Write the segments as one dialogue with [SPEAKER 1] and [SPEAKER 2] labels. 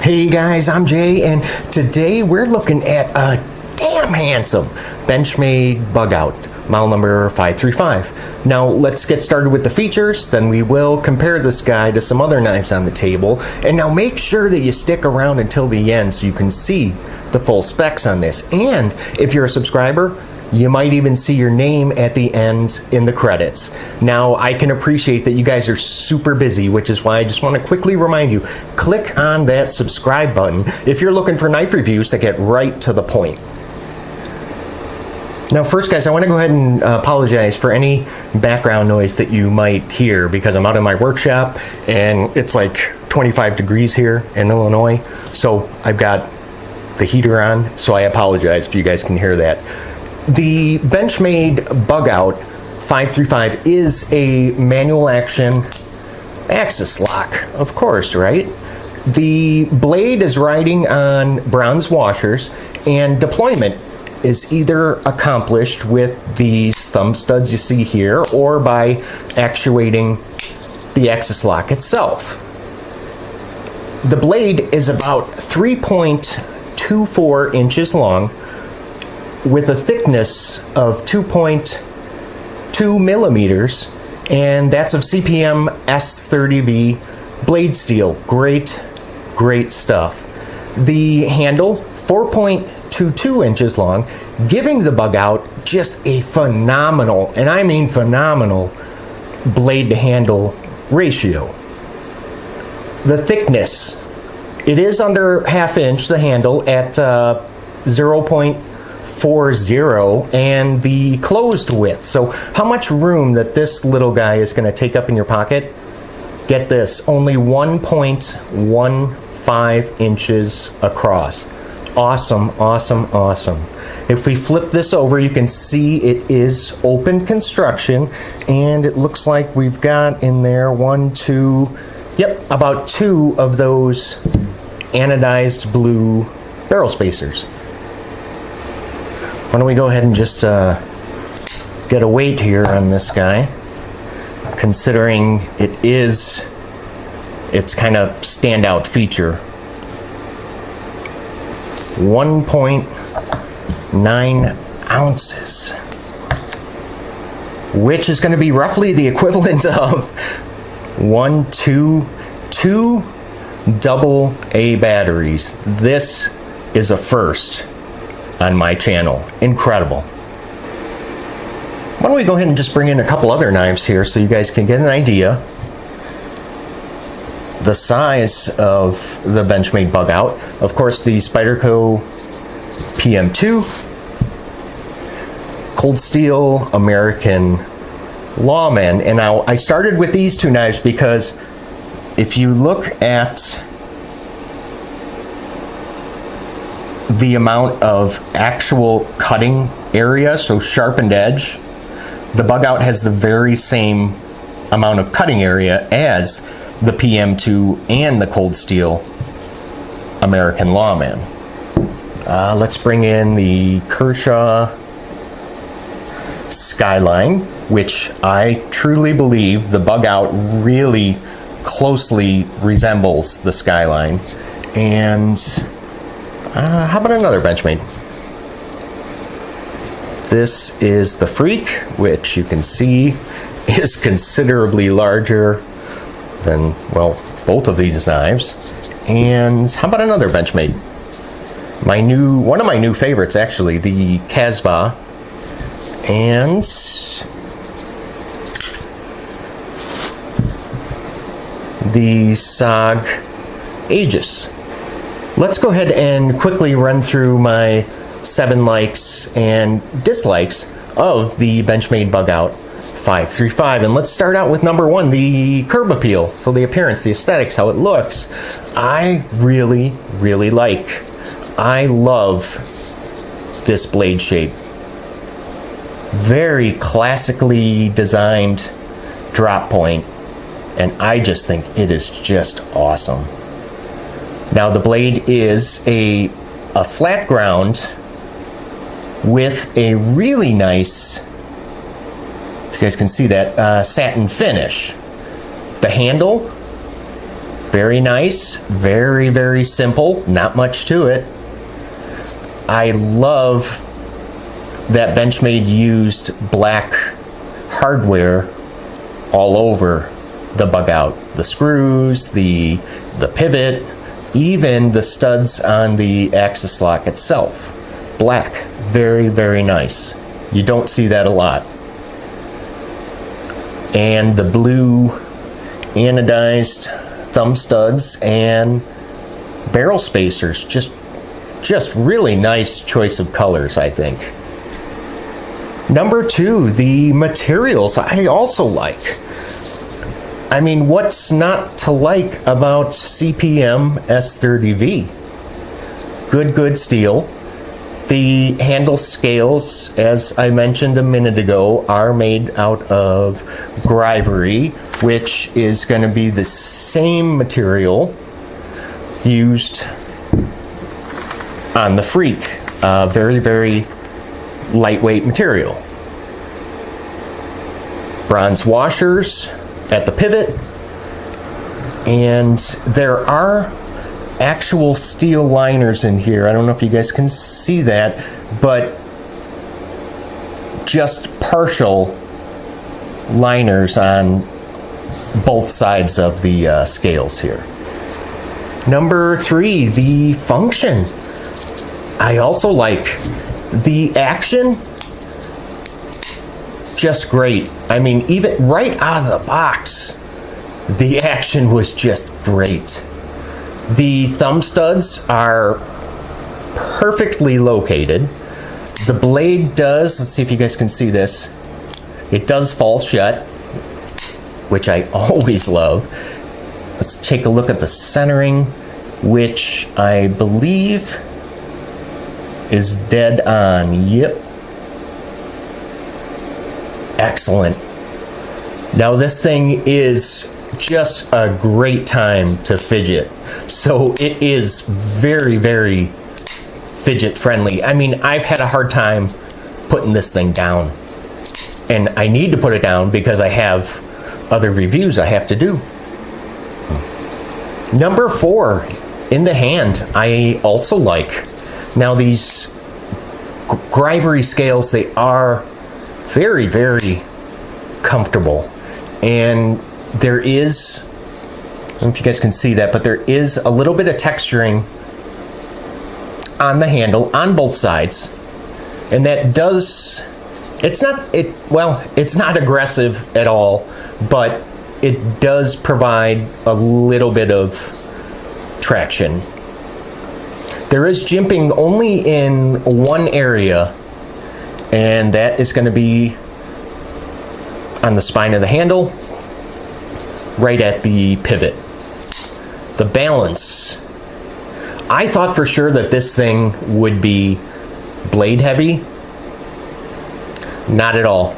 [SPEAKER 1] Hey guys, I'm Jay, and today we're looking at a damn handsome Benchmade Bugout, model number 535. Now let's get started with the features, then we will compare this guy to some other knives on the table. And now make sure that you stick around until the end so you can see the full specs on this. And if you're a subscriber, you might even see your name at the end in the credits. Now, I can appreciate that you guys are super busy, which is why I just want to quickly remind you, click on that subscribe button if you're looking for knife reviews that get right to the point. Now first guys, I want to go ahead and apologize for any background noise that you might hear because I'm out in my workshop and it's like 25 degrees here in Illinois. So I've got the heater on, so I apologize if you guys can hear that. The Benchmade Bugout 535 is a manual action axis lock, of course, right? The blade is riding on bronze washers, and deployment is either accomplished with these thumb studs you see here or by actuating the axis lock itself. The blade is about 3.24 inches long with a thickness of 2.2 millimeters, and that's of CPM S30V blade steel. Great stuff. The handle, 4.22 inches long, giving the Bugout just a phenomenal, and I mean phenomenal, blade to handle ratio. The thickness, it is under ½ inch, the handle, at 0.40, and the closed width. So how much room that this little guy is going to take up in your pocket? Get this, only 1.15 inches across. Awesome. If we flip this over, you can see it is open construction, and it looks like we've got in there about 2 of those anodized blue barrel spacers. Why don't we go ahead and just get a weight here on this guy, considering it's kind of standout feature. 1.9 ounces, which is going to be roughly the equivalent of two AA batteries. This is a first on my channel. Incredible. Why don't we go ahead and just bring in a couple other knives here so you guys can get an idea the size of the Benchmade Bugout. Of course, the Spyderco PM2, cold steel American Lawman. And now I started with these 2 knives because if you look at the amount of actual cutting area, so sharpened edge, the Bugout has the very same amount of cutting area as the PM2 and the cold steel American Lawman. Let's bring in the Kershaw Skyline, which I truly believe the Bugout really closely resembles the Skyline. And how about another Benchmade? This is the Freak, which you can see is considerably larger than, well, both of these knives. And how about another Benchmade? One of my new favorites, actually, the Casbah, and the Sog Aegis. Let's go ahead and quickly run through my 7 likes and dislikes of the Benchmade Bugout 535, and let's start out with number 1, the curb appeal. So the appearance, the aesthetics, how it looks, I really like. I love this blade shape. Very classically designed drop point, and I just think it is just awesome. Now the blade is a flat ground with a really nice, if you guys can see that, satin finish. The handle Very nice, very, very simple, not much to it. I love that Benchmade used black hardware all over the bug out. The screws, the pivot, even the studs on the axis lock itself. Black, very, very nice. You don't see that a lot. And the blue anodized thumb studs and barrel spacers, just really nice choice of colors, I think. Number 2, the materials I also like. I mean, what's not to like about CPM S30V? Good steel. The handle scales, as I mentioned a minute ago, are made out of Grivory, which is going to be the same material used on the Freak. Very, very lightweight material. Bronze washers at the pivot, and there are actual steel liners in here. I don't know if you guys can see that, but just partial liners on both sides of the scales here. Number 3, the function. I also like the action. Just great. I mean, even right out of the box, the action was just great. The thumb studs are perfectly located. The blade does, let's see if you guys can see this, it does fall shut, which I always love. Let's take a look at the centering, which I believe is dead on. Yep. Excellent. Now this thing is just a great time to fidget. So it is very, very fidget friendly. I mean, I've had a hard time putting this thing down. And I need to put it down because I have other reviews I have to do. Number 4, in the hand, I also like. Now these Grivory scales, they are very, very comfortable. And there is, I don't know if you guys can see that, but there is a little bit of texturing on the handle on both sides. And that does, it's not aggressive at all, but it does provide a little bit of traction. There is jimping only in one area, and that is going to be on the spine of the handle, right at the pivot. The balance. I thought for sure that this thing would be blade heavy. Not at all.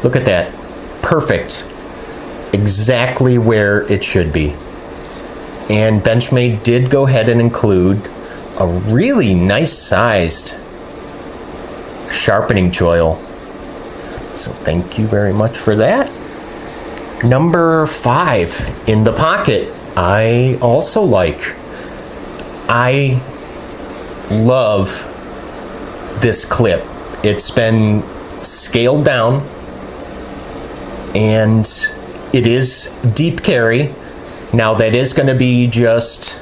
[SPEAKER 1] Look at that. Perfect. Exactly where it should be. And Benchmade did go ahead and include a really nice sized sharpening choil. So thank you very much for that. Number 5, in the pocket, I also like. I love this clip. It's been scaled down and it is deep carry. Now that is going to be just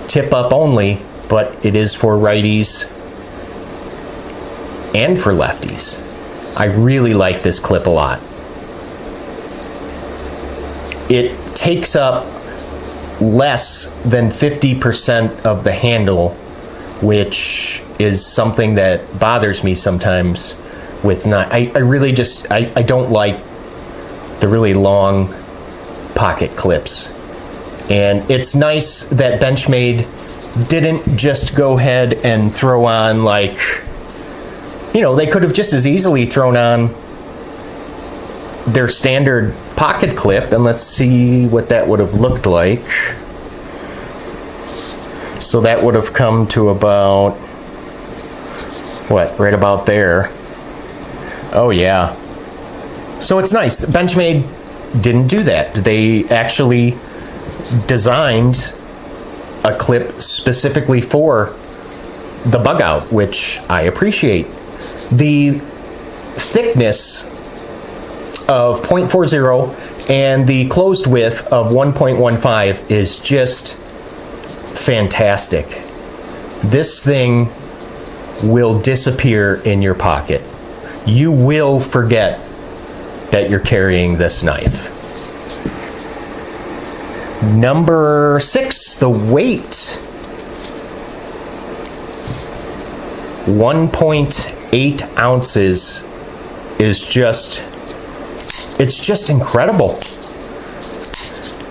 [SPEAKER 1] tip up only, but it is for righties and for lefties. I really like this clip a lot. It takes up less than 50% of the handle, which is something that bothers me sometimes with not, I really just, I don't like the really long pocket clips. And it's nice that Benchmade didn't just go ahead and throw on, like, you know, they could have just as easily thrown on their standard pocket clip, and let's see what that would have looked like. So that would have come to about, what, right about there. Oh yeah. So it's nice. Benchmade didn't do that. They actually designed a clip specifically for the bug out, which I appreciate. The thickness of 0.40 and the closed width of 1.15 is just fantastic. This thing will disappear in your pocket. You will forget that you're carrying this knife. Number 6, the weight. 1.8 ounces is it's just incredible.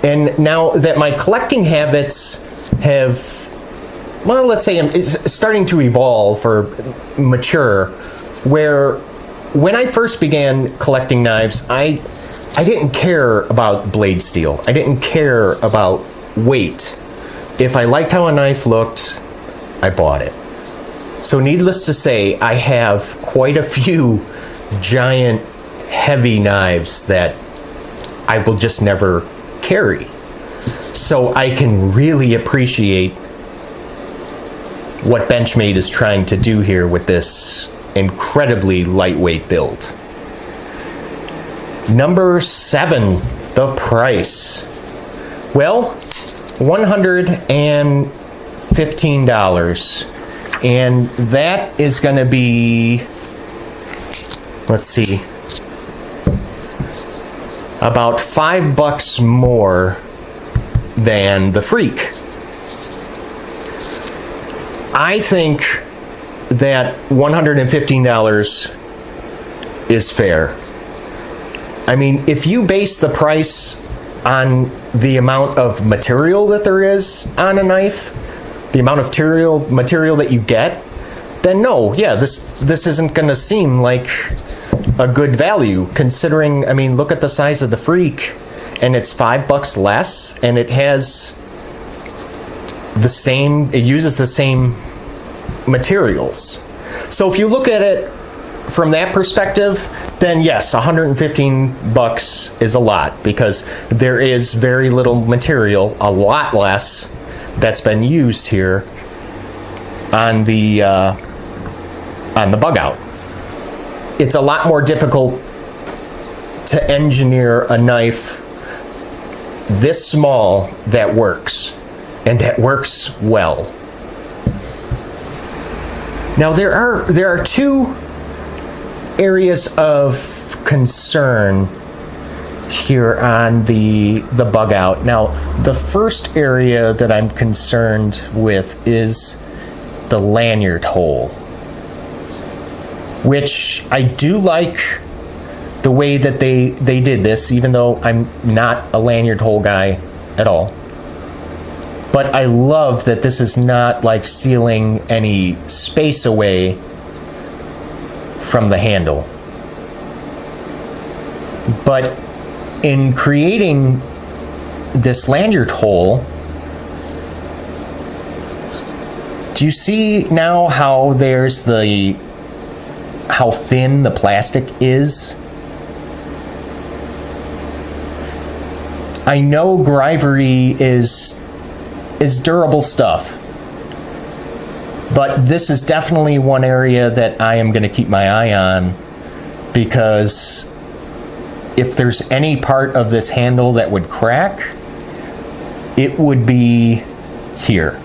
[SPEAKER 1] And now that my collecting habits have, well, let's say it's starting to evolve or mature, where when I first began collecting knives, I didn't care about blade steel. I didn't care about weight. If I liked how a knife looked, I bought it. So needless to say, I have quite a few giant, heavy knives that I will just never carry. So I can really appreciate what Benchmade is trying to do here with this incredibly lightweight build. Number 7, the price. Well, $115. And that is going to be, let's see, about $5 more than the Freak. I think that $115 is fair. I mean, if you base the price on the amount of material that there is on a knife, the amount of material that you get, then no, yeah, this isn't going to seem like a good value, considering, I mean, look at the size of the Freak, and it's $5 less, and it has the same, it uses the same materials. So if you look at it from that perspective, then yes, $115 is a lot, because there is very little material, a lot less, that's been used here on the bug out. It's a lot more difficult to engineer a knife this small that works, and that works well. Now there are two areas of concern here on the bug out. Now, the first area that I'm concerned with is the lanyard hole, which I do like the way that they did this, even though I'm not a lanyard hole guy at all. But I love that this is not like sealing any space away from the handle. But in creating this lanyard hole, do you see now how there's how thin the plastic is? I know Grivory is durable stuff, but this is definitely one area that I am going to keep my eye on, because if there's any part of this handle that would crack, it would be here.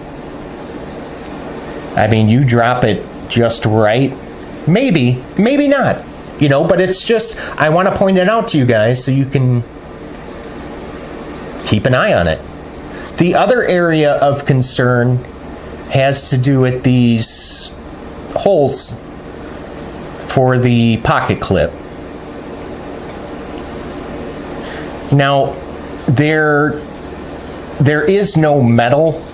[SPEAKER 1] I mean, you drop it just right, maybe not, you know, but it's just, I want to point it out to you guys so you can keep an eye on it. The other area of concern has to do with these holes for the pocket clip. Now, there is no metal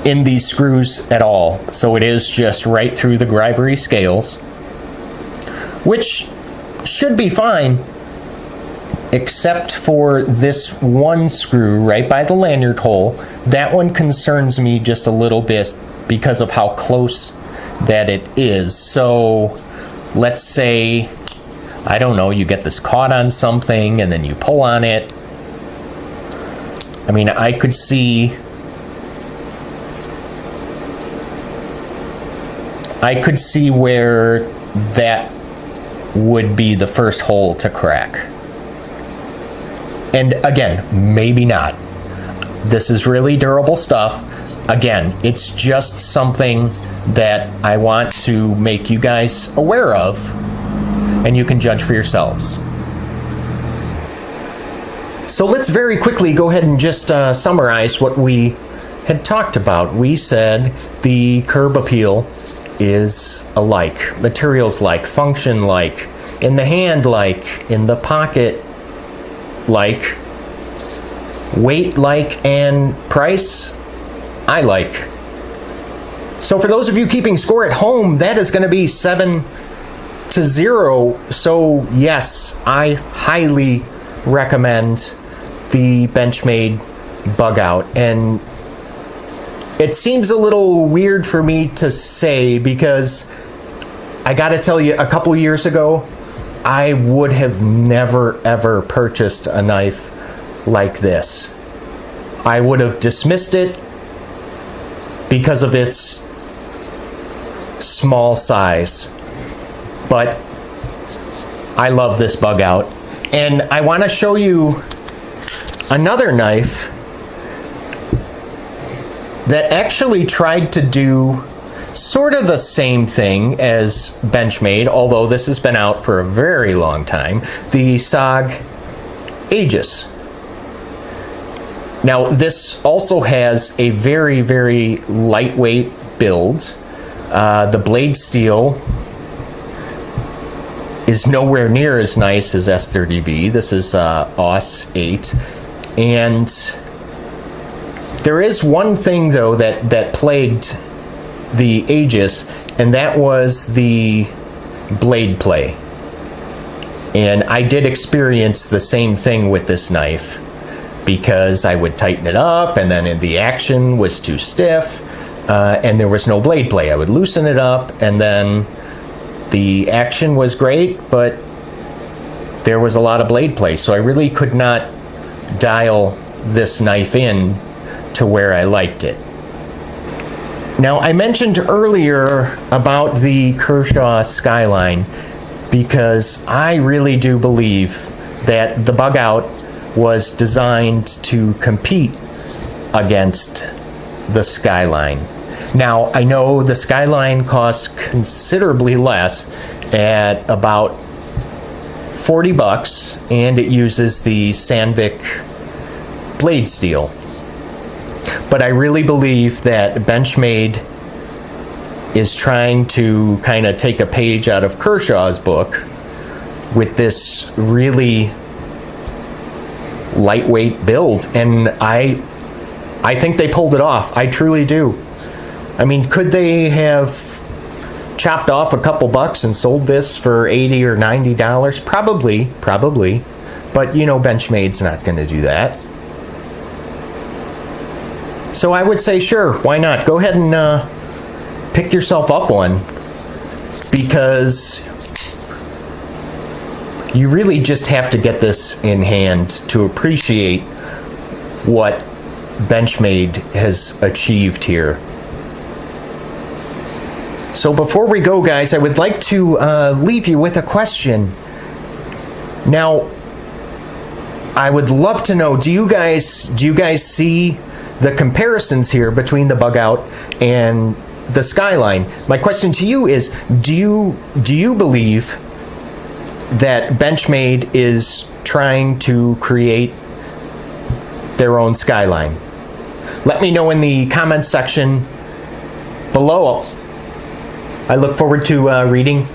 [SPEAKER 1] in these screws at all, so it is just right through the Grivory scales, which should be fine, except for this one screw right by the lanyard hole. That one concerns me just a little bit because of how close that it is. So let's say, I don't know, you get this caught on something and then you pull on it I mean, I could see where that would be the first hole to crack. And again, maybe not. This is really durable stuff. Again, it's just something that I want to make you guys aware of, and you can judge for yourselves. So let's very quickly go ahead and just summarize what we had talked about. We said the curb appeal is alike, materials like, function like, in the hand like, in the pocket like, weight like, and price I like. So for those of you keeping score at home, that is going to be 7-0. So yes, I highly recommend the Benchmade Bugout. And it seems a little weird for me to say, because I got to tell you, a couple years ago, I would have never ever purchased a knife like this. I would have dismissed it because of its small size. But I love this Bugout. And I want to show you another knife that actually tried to do sort of the same thing as Benchmade, although this has been out for a very long time, the Sog Aegis. Now, this also has a very, very lightweight build. The blade steel is nowhere near as nice as S30V. This is AUS 8. And there is one thing, though, that plagued the Aegis, and that was the blade play. And I did experience the same thing with this knife, because I would tighten it up, and then the action was too stiff, and there was no blade play. I would loosen it up, and then the action was great, but there was a lot of blade play. So I really could not dial this knife in to where I liked it. Now, I mentioned earlier about the Kershaw Skyline, because I really do believe that the Bugout was designed to compete against the Skyline. Now, I know the Skyline costs considerably less, at about 40 bucks, and it uses the Sandvik blade steel. But I really believe that Benchmade is trying to kind of take a page out of Kershaw's book with this really lightweight build, and I think they pulled it off. I truly do. I mean, could they have chopped off a couple bucks and sold this for $80 or $90? Probably. But you know, Benchmade's not going to do that. So I would say, sure, why not? Go ahead and pick yourself up one, because you really just have to get this in hand to appreciate what Benchmade has achieved here. So before we go, guys, I would like to leave you with a question. Now, I would love to know, do you guys see the comparisons here between the Bugout and the Skyline? My question to you is, do you believe that Benchmade is trying to create their own Skyline? Let me know in the comments section below. I look forward to reading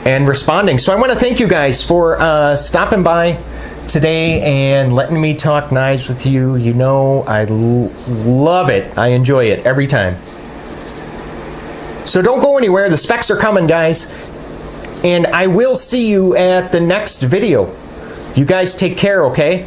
[SPEAKER 1] and responding. So I want to thank you guys for stopping by today and letting me talk knives with you. You know, I love it. I enjoy it every time. So don't go anywhere. The specs are coming, guys. And I will see you at the next video. You guys take care, okay?